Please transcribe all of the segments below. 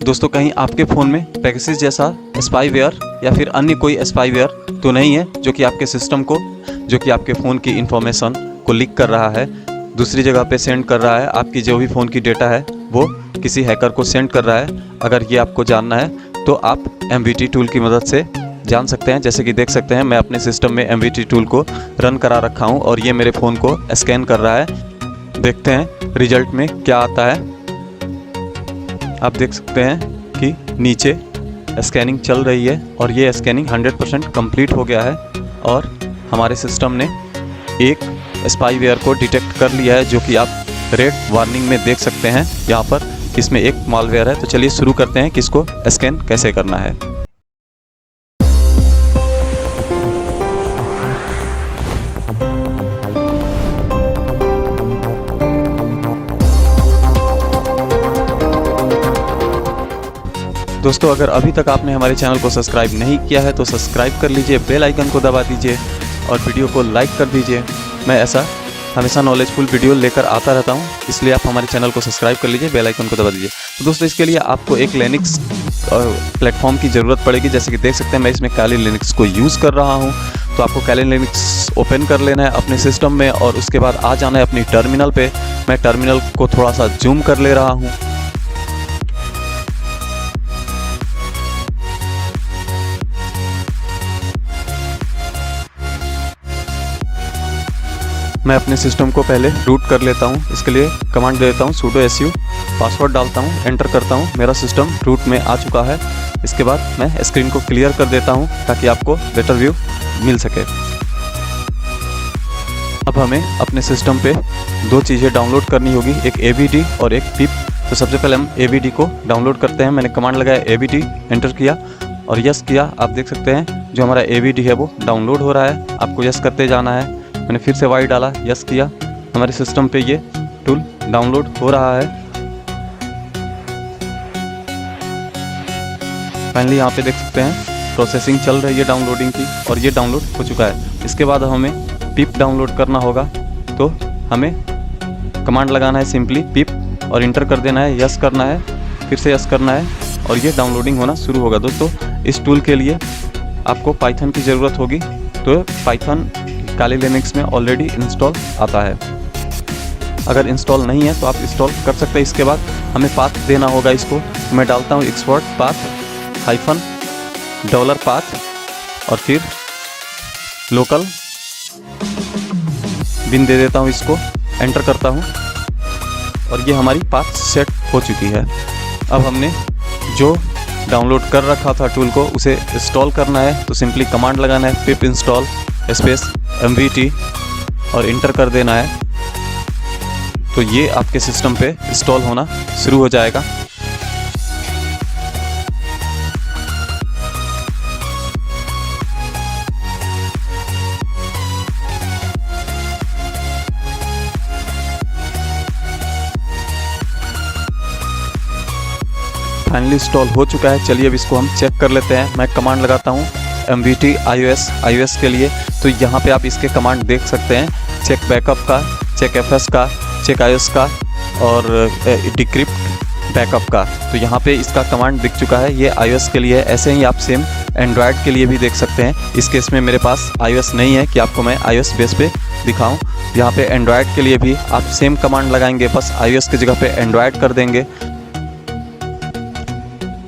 दोस्तों कहीं आपके फ़ोन में पेगासस जैसा स्पाईवेयर या फिर अन्य कोई स्पाईवेयर तो नहीं है जो कि आपके सिस्टम को, जो कि आपके फ़ोन की इन्फॉर्मेशन को लीक कर रहा है, दूसरी जगह पे सेंड कर रहा है, आपकी जो भी फ़ोन की डेटा है वो किसी हैकर को सेंड कर रहा है। अगर ये आपको जानना है तो आप MVT टूल की मदद से जान सकते हैं। जैसे कि देख सकते हैं मैं अपने सिस्टम में MVT टूल को रन करा रखा हूं और ये मेरे फ़ोन को स्कैन कर रहा है। देखते हैं रिजल्ट में क्या आता है। आप देख सकते हैं कि नीचे स्कैनिंग चल रही है और ये स्कैनिंग 100% कंप्लीट हो गया है और हमारे सिस्टम ने एक स्पाईवेयर को डिटेक्ट कर लिया है, जो कि आप रेड वार्निंग में देख सकते हैं। यहाँ पर इसमें एक मालवेयर है। तो चलिए शुरू करते हैं कि इसको स्कैन कैसे करना है। दोस्तों अगर अभी तक आपने हमारे चैनल को सब्सक्राइब नहीं किया है तो सब्सक्राइब कर लीजिए, बेल आइकन को दबा दीजिए और वीडियो को लाइक कर दीजिए। मैं ऐसा हमेशा नॉलेजफुल वीडियो लेकर आता रहता हूं, इसलिए आप हमारे चैनल को सब्सक्राइब कर लीजिए, बेल आइकन को दबा दीजिए। तो दोस्तों इसके लिए आपको एक लिनक्स प्लेटफॉर्म की ज़रूरत पड़ेगी। जैसे कि देख सकते हैं मैं इसमें काली लिनक्स को यूज़ कर रहा हूं। तो आपको काली लिनक्स ओपन कर लेना है अपने सिस्टम में और उसके बाद आ जाना है अपनी टर्मिनल पे। मैं टर्मिनल को थोड़ा सा जूम कर ले रहा हूँ। मैं अपने सिस्टम को पहले रूट कर लेता हूं। इसके लिए कमांड दे देता हूं sudo su, पासवर्ड डालता हूं, एंटर करता हूं। मेरा सिस्टम रूट में आ चुका है। इसके बाद मैं स्क्रीन को क्लियर कर देता हूं ताकि आपको बेटर व्यू मिल सके। अब हमें अपने सिस्टम पे दो चीज़ें डाउनलोड करनी होगी, एक AVD और एक पिप। तो सबसे पहले हम AVD को डाउनलोड करते हैं। मैंने कमांड लगाया AVD, एंटर किया और यस किया। आप देख सकते हैं जो हमारा AVD है वो डाउनलोड हो रहा है। आपको यस करते जाना है। मैंने फिर से वाई डाला, यस किया। हमारे सिस्टम पे ये टूल डाउनलोड हो रहा है। फाइनली यहाँ पे देख सकते हैं प्रोसेसिंग चल रही है डाउनलोडिंग की और ये डाउनलोड हो चुका है। इसके बाद हमें पिप डाउनलोड करना होगा। तो हमें कमांड लगाना है सिंपली पिप और इंटर कर देना है, यस करना है, फिर से यस करना है और ये डाउनलोडिंग होना शुरू होगा। दोस्तों इस टूल के लिए आपको पाइथन की ज़रूरत होगी। तो पाइथन काली लिनक्स में ऑलरेडी इंस्टॉल आता है। अगर इंस्टॉल नहीं है तो आप इंस्टॉल कर सकते हैं। इसके बाद हमें पाथ देना होगा इसको। तो मैं डालता हूँ एक्सपोर्ट पाथ $path और फिर लोकल बिन दे देता हूँ, इसको एंटर करता हूँ और ये हमारी पाथ सेट हो चुकी है। अब हमने जो डाउनलोड कर रखा था टूल को उसे इंस्टॉल करना है। तो सिंपली कमांड लगाना है पिप इंस्टॉल स्पेस MVT और इंटर कर देना है। तो ये आपके सिस्टम पे इंस्टॉल होना शुरू हो जाएगा। फाइनली इंस्टॉल हो चुका है। चलिए अब इसको हम चेक कर लेते हैं। मैं कमांड लगाता हूँ MVT iOS के लिए। तो यहाँ पे आप इसके कमांड देख सकते हैं, चेक बैकअप का, चेक FS का, चेक iOS का और डिक्रिप्ट बैकअप का। तो यहाँ पे इसका कमांड दिख चुका है, ये iOS के लिए है। ऐसे ही आप सेम एंड्रॉयड के लिए भी देख सकते हैं। इस केस में मेरे पास iOS नहीं है कि आपको मैं iOS बेस पे दिखाऊं। यहाँ पे एंड्रॉयड के लिए भी आप सेम कमांड लगाएंगे, बस iOS की जगह पे एंड्रॉयड कर देंगे।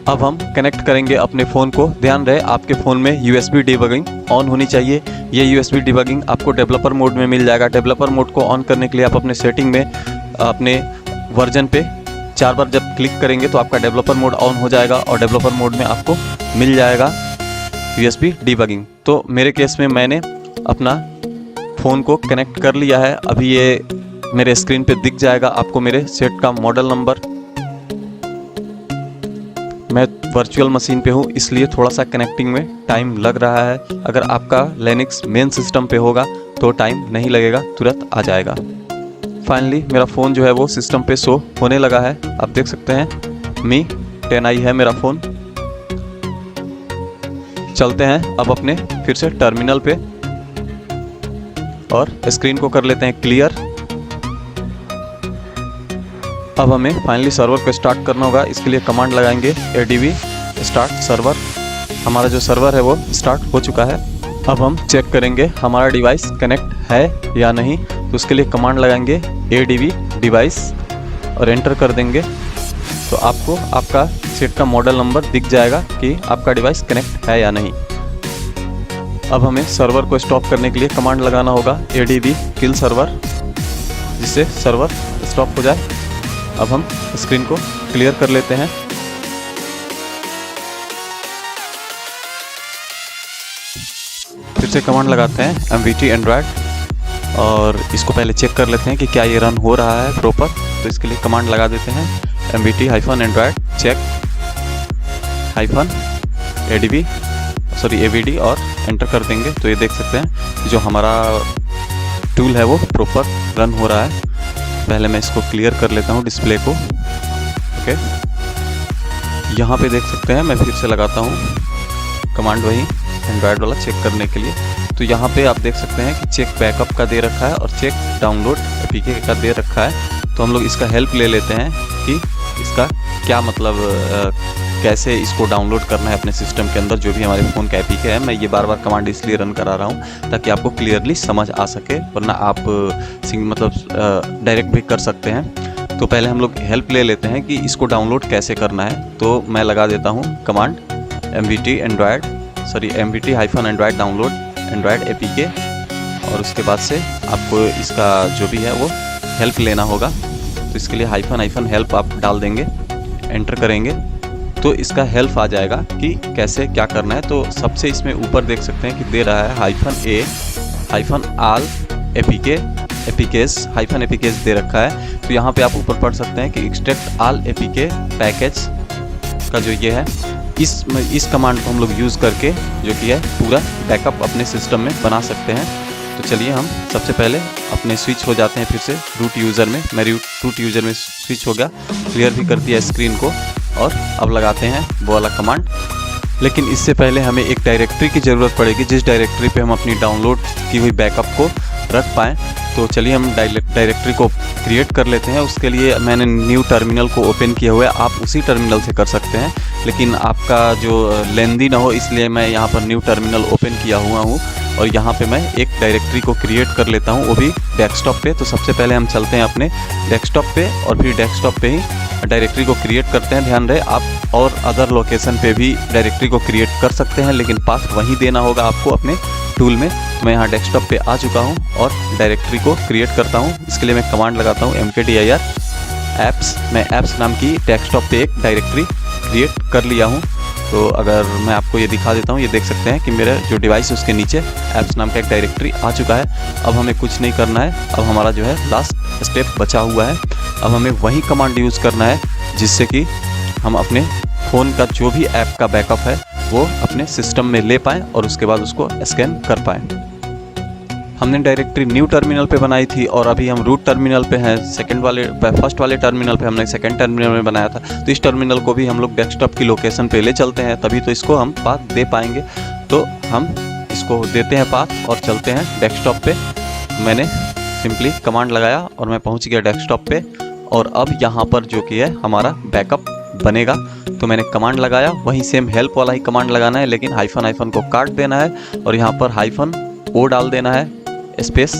अब हम कनेक्ट करेंगे अपने फ़ोन को। ध्यान रहे आपके फ़ोन में USB डिबगिंग ऑन होनी चाहिए। ये USB डिबगिंग आपको डेवलपर मोड में मिल जाएगा। डेवलपर मोड को ऑन करने के लिए आप अपने सेटिंग में अपने वर्जन पे 4 बार जब क्लिक करेंगे तो आपका डेवलपर मोड ऑन हो जाएगा और डेवलपर मोड में आपको मिल जाएगा USB डिबगिंग। तो मेरे केस में मैंने अपना फ़ोन को कनेक्ट कर लिया है। अभी ये मेरे स्क्रीन पे दिख जाएगा आपको मेरे सेट का मॉडल नंबर। मैं वर्चुअल मशीन पे हूँ इसलिए थोड़ा सा कनेक्टिंग में टाइम लग रहा है। अगर आपका लिनक्स मेन सिस्टम पे होगा तो टाइम नहीं लगेगा, तुरंत आ जाएगा। फाइनली मेरा फ़ोन जो है वो सिस्टम पे शो होने लगा है। आप देख सकते हैं Mi 10i है मेरा फ़ोन। चलते हैं अब अपने फिर से टर्मिनल पे और स्क्रीन को कर लेते हैं क्लियर अब हमें फाइनली सर्वर को स्टार्ट करना होगा। इसके लिए कमांड लगाएंगे adb स्टार्ट सर्वर। हमारा जो सर्वर है वो स्टार्ट हो चुका है। अब हम चेक करेंगे हमारा डिवाइस कनेक्ट है या नहीं, तो उसके लिए कमांड लगाएंगे adb डिवाइस और एंटर कर देंगे। तो आपको आपका सेट का मॉडल नंबर दिख जाएगा कि आपका डिवाइस कनेक्ट है या नहीं। अब हमें सर्वर को स्टॉप करने के लिए कमांड लगाना होगा adb किल सर्वर, जिससे सर्वर स्टॉप हो जाए। अब हम स्क्रीन को क्लियर कर लेते हैं। फिर से कमांड लगाते हैं mvt एंड्रॉयड और इसको पहले चेक कर लेते हैं कि क्या ये रन हो रहा है प्रॉपर। तो इसके लिए कमांड लगा देते हैं mvt -एंड्रॉयड चेक -avd और एंटर कर देंगे। तो ये देख सकते हैं जो हमारा टूल है वो प्रॉपर रन हो रहा है। पहले मैं इसको क्लियर कर लेता हूँ डिस्प्ले को। ओके, यहाँ पे देख सकते हैं, मैं फिर से लगाता हूँ कमांड वही एंड्रॉयड वाला चेक करने के लिए। तो यहाँ पे आप देख सकते हैं कि चेक बैकअप का दे रखा है और चेक डाउनलोड एपीके का दे रखा है। तो हम लोग इसका हेल्प ले लेते हैं कि इसका क्या मतलब कैसे इसको डाउनलोड करना है अपने सिस्टम के अंदर, जो भी हमारे फ़ोन का एपीके है। मैं ये बार बार कमांड इसलिए रन करा रहा हूँ ताकि आपको क्लियरली समझ आ सके, वरना आप डायरेक्ट भी कर सकते हैं। तो पहले हम लोग हेल्प ले लेते हैं कि इसको डाउनलोड कैसे करना है। तो मैं लगा देता हूँ command mvt -Android download Android APK और उसके बाद से आपको इसका जो भी है वो हेल्प लेना होगा। तो इसके लिए -, हेल्प आप डाल देंगे, एंटर करेंगे तो इसका हेल्प आ जाएगा कि कैसे क्या करना है। तो सबसे इसमें ऊपर देख सकते हैं कि दे रहा है -all APKs दे रखा है। तो यहाँ पे आप ऊपर पढ़ सकते हैं कि एक्सट्रैक्ट ऑल APK पैकेज का जो ये है, इस कमांड को हम लोग यूज़ करके जो कि है पूरा बैकअप अपने सिस्टम में बना सकते हैं। तो चलिए हम सबसे पहले अपने स्विच हो जाते हैं फिर से रूट यूज़र में। मैं रूट यूज़र में स्विच हो गया, क्लियर भी कर दिया स्क्रीन को और अब लगाते हैं वो वाला कमांड। लेकिन इससे पहले हमें एक डायरेक्टरी की ज़रूरत पड़ेगी जिस डायरेक्टरी पे हम अपनी डाउनलोड की हुई बैकअप को रख पाएँ। तो चलिए हम डायरेक्टरी को क्रिएट कर लेते हैं। उसके लिए मैंने न्यू टर्मिनल को ओपन किया हुआ है, आप उसी टर्मिनल से कर सकते हैं, लेकिन आपका जो लेंदी ना हो इसलिए मैं यहाँ पर न्यू टर्मिनल ओपन किया हुआ हूँ और यहाँ पे मैं एक डायरेक्टरी को क्रिएट कर लेता हूँ, वो भी डेस्कटॉप पे। तो सबसे पहले हम चलते हैं अपने डेस्कटॉप पे और फिर डेस्कटॉप पे ही डायरेक्टरी को क्रिएट करते हैं। ध्यान रहे आप और अदर लोकेशन पे भी डायरेक्टरी को क्रिएट कर सकते हैं, लेकिन पाथ वहीं देना होगा आपको अपने टूल में। तो मैं यहाँ डेस्कटॉप पे आ चुका हूँ और डायरेक्टरी को क्रिएट करता हूँ। इसके लिए मैं कमांड लगाता हूँ mkdir एप्स। मैं एप्स नाम की डेस्कटॉप पे एक डायरेक्टरी क्रिएट कर लिया हूँ। तो अगर मैं आपको ये दिखा देता हूँ, ये देख सकते हैं कि मेरा जो डिवाइस है उसके नीचे एप्स नाम का एक डायरेक्टरी आ चुका है। अब हमें कुछ नहीं करना है, अब हमारा जो है लास्ट स्टेप बचा हुआ है। अब हमें वही कमांड यूज़ करना है जिससे कि हम अपने फ़ोन का जो भी ऐप का बैकअप है वो अपने सिस्टम में ले पाएँ और उसके बाद उसको स्कैन कर पाएँ। हमने डायरेक्टरी न्यू टर्मिनल पे बनाई थी और अभी हम रूट टर्मिनल पे हैं। फर्स्ट वाले टर्मिनल पे हमने सेकंड टर्मिनल में बनाया था। तो इस टर्मिनल को भी हम लोग डेस्कटॉप की लोकेशन पे ले चलते हैं, तभी तो इसको हम पाथ दे पाएंगे। तो हम इसको देते हैं पाथ और चलते हैं डेस्कटॉप पे। मैंने सिंपली कमांड लगाया और मैं पहुँच गया डेस्कटॉप पे और अब यहाँ पर जो कि है हमारा बैकअप बनेगा। तो मैंने कमांड लगाया, वहीं सेम हेल्प वाला ही कमांड लगाना है, लेकिन -, को काट देना है और यहाँ पर -o डाल देना है, स्पेस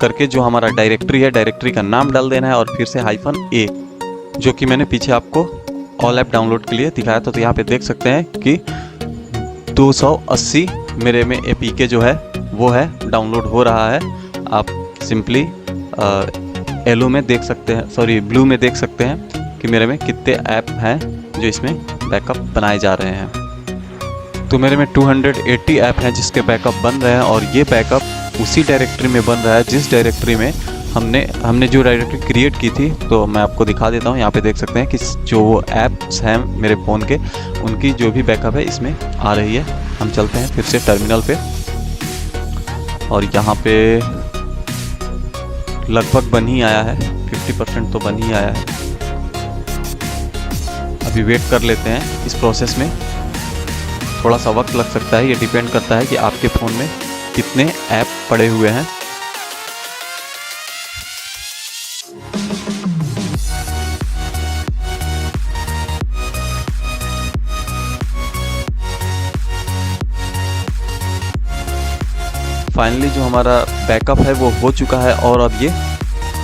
करके जो हमारा डायरेक्टरी है डायरेक्टरी का नाम डाल देना है और फिर से -a, जो कि मैंने पीछे आपको ऑल ऐप डाउनलोड के लिए दिखाया था। तो यहाँ पे देख सकते हैं कि 280 मेरे में APK जो है वो है डाउनलोड हो रहा है। आप सिंपली येलो में देख सकते हैं, सॉरी ब्लू में देख सकते हैं कि मेरे में कितने ऐप हैं जो इसमें बैकअप बनाए जा रहे हैं। तो मेरे में 280 ऐप हैं जिसके बैकअप बन रहे हैं और ये बैकअप उसी डायरेक्टरी में बन रहा है जिस डायरेक्टरी में हमने जो डायरेक्टरी क्रिएट की थी। तो मैं आपको दिखा देता हूँ, यहाँ पे देख सकते हैं कि जो वो ऐप्स हैं मेरे फ़ोन के उनकी जो भी बैकअप है इसमें आ रही है। हम चलते हैं फिर से टर्मिनल पे और यहाँ पे लगभग बन ही आया है, 50% तो बन ही आया है। अभी वेट कर लेते हैं। इस प्रोसेस में थोड़ा सा वक्त लग सकता है, ये डिपेंड करता है कि आपके फ़ोन में कितने ऐप पड़े हुए हैं। फाइनली जो हमारा बैकअप है वो हो चुका है और अब ये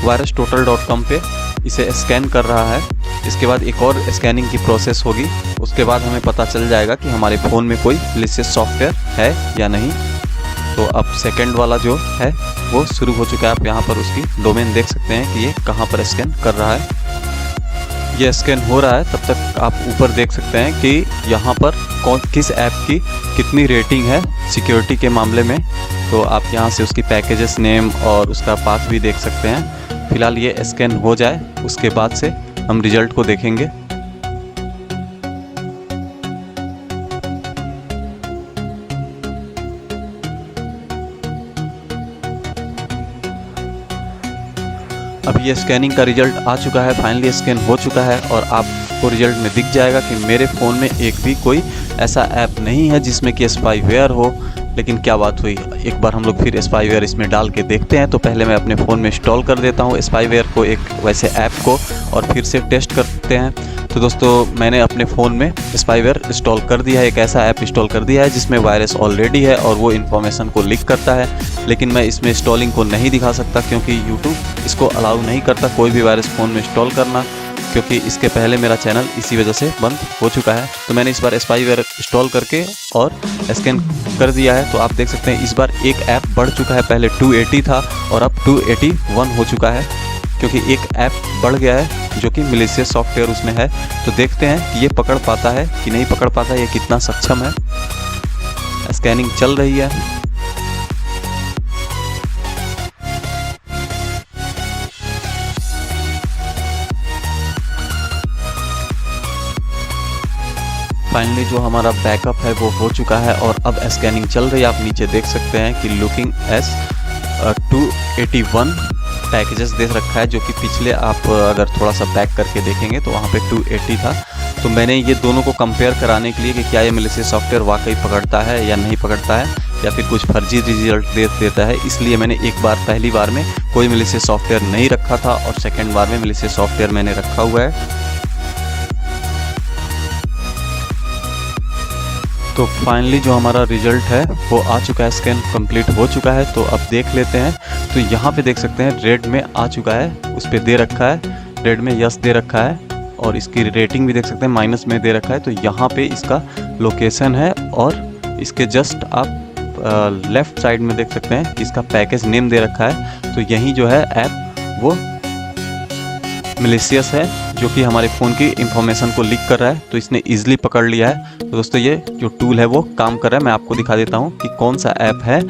virustotal.com पे इसे स्कैन कर रहा है। इसके बाद एक और स्कैनिंग की प्रोसेस होगी, उसके बाद हमें पता चल जाएगा कि हमारे फ़ोन में कोई मैलिशियस सॉफ्टवेयर है या नहीं। तो अब सेकंड वाला जो है वो शुरू हो चुका है। आप यहाँ पर उसकी डोमेन देख सकते हैं कि ये कहाँ पर स्कैन कर रहा है। ये स्कैन हो रहा है, तब तक आप ऊपर देख सकते हैं कि यहाँ पर किस ऐप की कितनी रेटिंग है सिक्योरिटी के मामले में। तो आप यहाँ से उसकी पैकेजेस नेम और उसका पाथ भी देख सकते हैं। फिलहाल ये स्कैन हो जाए, उसके बाद से हम रिजल्ट को देखेंगे। अब ये स्कैनिंग का रिजल्ट आ चुका है, फाइनली स्कैन हो चुका है और आपको रिजल्ट में दिख जाएगा कि मेरे फ़ोन में एक भी कोई ऐसा ऐप नहीं है जिसमें कि स्पाईवेयर हो। लेकिन क्या बात हुई, एक बार हम लोग फिर स्पाईवेयर इसमें डाल के देखते हैं। तो पहले मैं अपने फ़ोन में इंस्टॉल कर देता हूँ स्पाईवेयर को, एक वैसे ऐप को, और फिर से टेस्ट करते हैं। तो दोस्तों मैंने अपने फ़ोन में स्पाईवेयर इंस्टॉल कर दिया है, एक ऐसा ऐप इंस्टॉल कर दिया है जिसमें वायरस ऑलरेडी है और वो इन्फॉर्मेशन को लीक करता है। लेकिन मैं इसमें इंस्टॉलिंग को नहीं दिखा सकता क्योंकि यूट्यूब इसको अलाउ नहीं करता कोई भी वायरस फ़ोन में इंस्टॉल करना, क्योंकि इसके पहले मेरा चैनल इसी वजह से बंद हो चुका है। तो मैंने इस बार स्पाईवेयर इंस्टॉल करके और स्कैन कर दिया है। तो आप देख सकते हैं इस बार एक ऐप बढ़ चुका है, पहले 280 था और अब 281 हो चुका है, क्योंकि एक ऐप बढ़ गया है जो कि मैलिशियस सॉफ्टवेयर उसमें है। तो देखते हैं कि ये पकड़ पाता है कि नहीं पकड़ पाता, ये कितना सक्षम है। स्कैनिंग चल रही है। फाइनली जो हमारा बैकअप है वो हो चुका है और अब स्कैनिंग चल रही है। आप नीचे देख सकते हैं कि लुकिंग एस 281 पैकेजेस दे रखा है, जो कि पिछले आप अगर थोड़ा सा बैक करके देखेंगे तो वहाँ पे 280 था। तो मैंने ये दोनों को कंपेयर कराने के लिए कि क्या ये मैलिशियस सॉफ्टवेयर वाकई पकड़ता है या नहीं पकड़ता है, या फिर कुछ फर्जी रिजल्ट देता है, इसलिए मैंने एक बार पहली बार में कोई मैलिशियस सॉफ्टवेयर नहीं रखा था और सेकेंड बार में मैलिशियस सॉफ्टवेयर मैंने रखा हुआ है। तो फाइनली जो हमारा रिजल्ट है वो आ चुका है, स्कैन कंप्लीट हो चुका है। तो अब देख लेते हैं। तो यहाँ पे देख सकते हैं रेड में आ चुका है, उस पर दे रखा है, रेड में यस दे रखा है और इसकी रेटिंग भी देख सकते हैं माइनस में दे रखा है। तो यहाँ पे इसका लोकेशन है और इसके जस्ट आप लेफ़्ट साइड में देख सकते हैं कि इसका पैकेज नेम दे रखा है। तो यही जो है ऐप वो मैलिशियस है, जो कि हमारे फ़ोन की इंफॉर्मेशन को लीक कर रहा है। तो इसने ईजिली पकड़ लिया है। तो दोस्तों ये जो टूल है वो काम कर रहा है। मैं आपको दिखा देता हूँ कि कौन सा ऐप है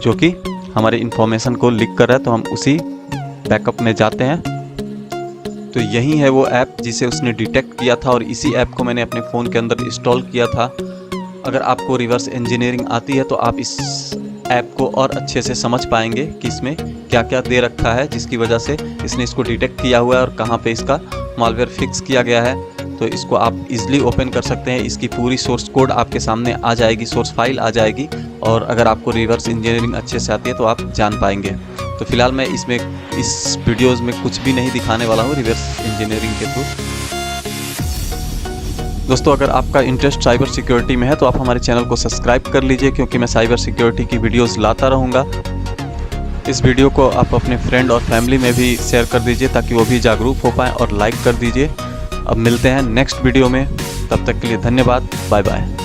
जो कि हमारे इंफॉर्मेशन को लीक कर रहा है। तो हम उसी बैकअप में जाते हैं। तो यही है वो ऐप जिसे उसने डिटेक्ट किया था और इसी ऐप को मैंने अपने फ़ोन के अंदर इंस्टॉल किया था। अगर आपको रिवर्स इंजीनियरिंग आती है तो आप इस ऐप को और अच्छे से समझ पाएंगे कि इसमें क्या क्या दे रखा है, जिसकी वजह से इसने इसको डिटेक्ट किया हुआ है और कहाँ पे इसका मालवेयर फिक्स किया गया है। तो इसको आप इजीली ओपन कर सकते हैं। इसकी पूरी सोर्स कोड आपके सामने आ जाएगी, सोर्स फाइल आ जाएगी, और अगर आपको रिवर्स इंजीनियरिंग अच्छे से आती है तो आप जान पाएंगे। तो फिलहाल मैं इस वीडियोज़ में कुछ भी नहीं दिखाने वाला हूँ रिवर्स इंजीनियरिंग के थ्रू। दोस्तों अगर आपका इंटरेस्ट साइबर सिक्योरिटी में है तो आप हमारे चैनल को सब्सक्राइब कर लीजिए, क्योंकि मैं साइबर सिक्योरिटी की वीडियोस लाता रहूँगा। इस वीडियो को आप अपने फ्रेंड और फैमिली में भी शेयर कर दीजिए ताकि वो भी जागरूक हो पाएँ, और लाइक कर दीजिए। अब मिलते हैं नेक्स्ट वीडियो में, तब तक के लिए धन्यवाद, बाय बाय।